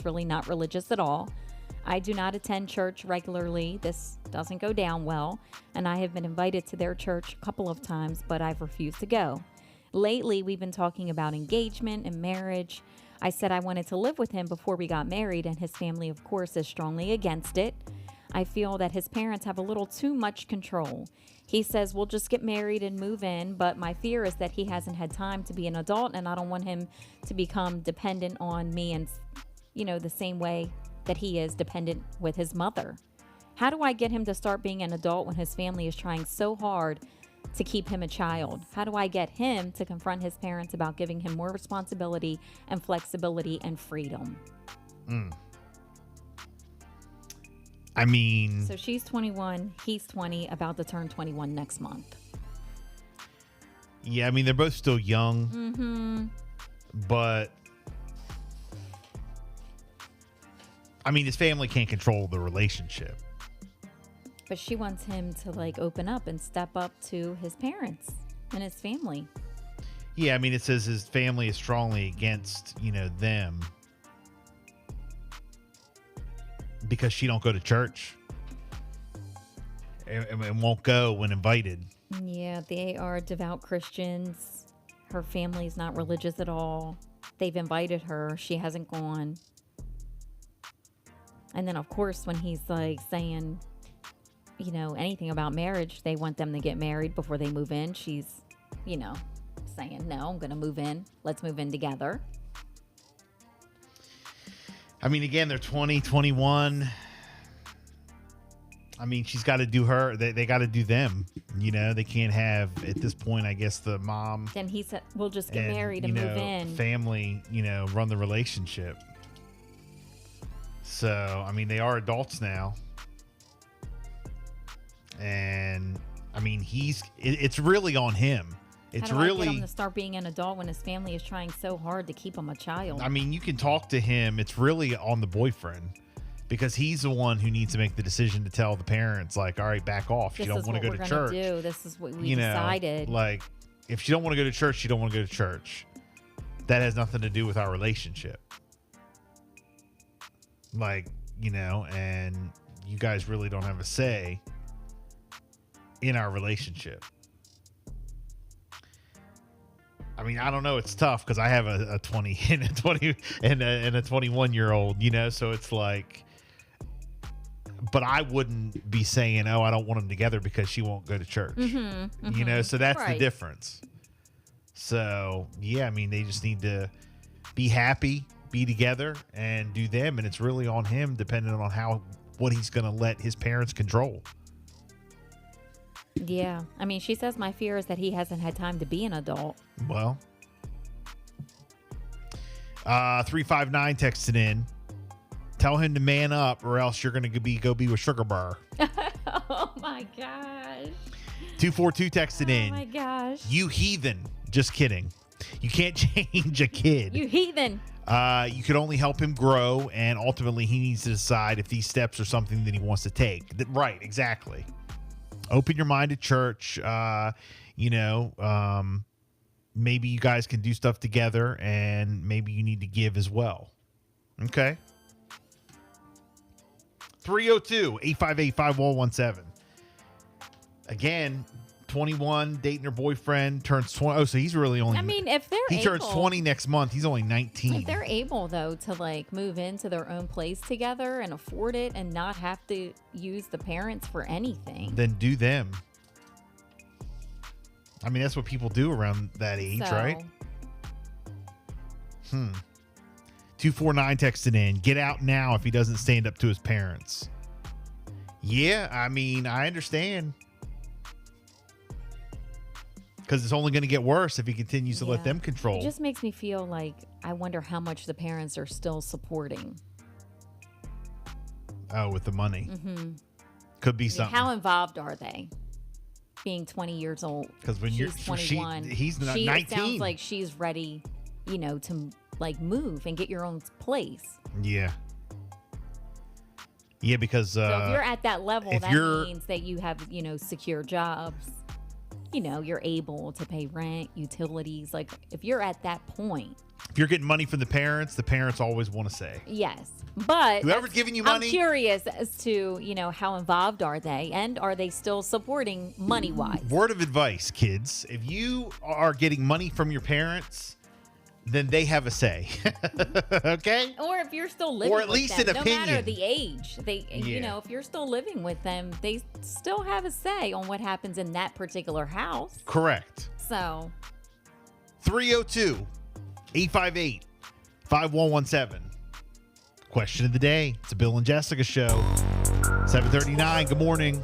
really not religious at all. I do not attend church regularly. This doesn't go down well, and I have been invited to their church a couple of times, but I've refused to go. Lately, we've been talking about engagement and marriage. I said I wanted to live with him before we got married, and his family, of course, is strongly against it. I feel that his parents have a little too much control. He says we'll just get married and move in, but my fear is that he hasn't had time to be an adult, and I don't want him to become dependent on me and, the same way that he is dependent with his mother. How do I get him to start being an adult when his family is trying so hard to keep him a child? How do I get him to confront his parents about giving him more responsibility and flexibility and freedom? I mean... So she's 21, he's 20, about to turn 21 next month. Yeah, I mean, they're both still young. But... I mean, his family can't control the relationship. But she wants him to, open up and step up to his parents and his family. Yeah, I mean, it says his family is strongly against, them. Because she don't go to church and won't go when invited. Yeah, they are devout Christians. Her family's not religious at all. They've invited her. She hasn't gone. And then, of course, when he's saying, anything about marriage, they want them to get married before they move in. She's, saying, no, I'm going to move in. Let's move in together. I mean, again, they're 20, 21. I mean, she's got to do her. They got to do them. They can't have, at this point, I guess, the mom. Then he said, we'll just get married and move in. Family, run the relationship. So, I mean, they are adults now. And, I mean, it's really on him. It's How do really I get him to start being an adult when his family is trying so hard to keep him a child? I mean, you can talk to him. It's really on the boyfriend because he's the one who needs to make the decision to tell the parents, all right, back off. You don't want to go to church. This is what we decided. If you don't want to go to church, you don't want to go to church. That has nothing to do with our relationship. And you guys really don't have a say in our relationship. I mean, I don't know. It's tough because I have a 20 and a 20 and a 21-year-old, so it's but I wouldn't be saying, oh, I don't want them together because she won't go to church, so that's the difference. So, yeah, I mean, they just need to be happy, be together and do them. And it's really on him, depending on what he's going to let his parents control. Yeah. I mean, she says my fear is that he hasn't had time to be an adult. Well, 359 texted in. Tell him to man up or else you're going to go be with Sugar Bar. Oh, my gosh. 242 texted in. Oh, my gosh. You heathen. Just kidding. You can't change a kid. You heathen. You could only help him grow, and ultimately he needs to decide if these steps are something that he wants to take. Right, exactly. Open your mind to church. Maybe you guys can do stuff together, and maybe you need to give as well. Okay. 302-858-5117. Again, 21, dating her boyfriend, turns 20. Oh, so he's really only... I mean, if they're He turns 20 next month. He's only 19. If they're able, though, to, move into their own place together and afford it and not have to use the parents for anything. Then do them. I mean, that's what people do around that age, right? 249 texted in. Get out now if he doesn't stand up to his parents. Yeah, I mean, I understand. Because it's only going to get worse if he continues to let them control. It just makes me feel like I wonder how much the parents are still supporting. Oh, with the money. Mm-hmm. Could be something. How involved are they? Being 20 years old. Because when you're 21, he's not 19. It sounds like she's ready, to move and get your own place. Yeah. Yeah, because so if you're at that level, that means that you have, secure jobs. you're able to pay rent, utilities. Like if you're at that point. If you're getting money from the parents always want to say. Yes. But whoever's giving you money. I'm curious as to, how involved are they, and are they still supporting money-wise? Word of advice, kids. If you are getting money from your parents, then they have a say. Okay? Or if you're still living with them. Or at least an opinion. No matter the age. If you're still living with them, they still have a say on what happens in that particular house. Correct. So 302-858-5117. Question of the day. It's a Bill and Jessica show. 7:39. Good morning.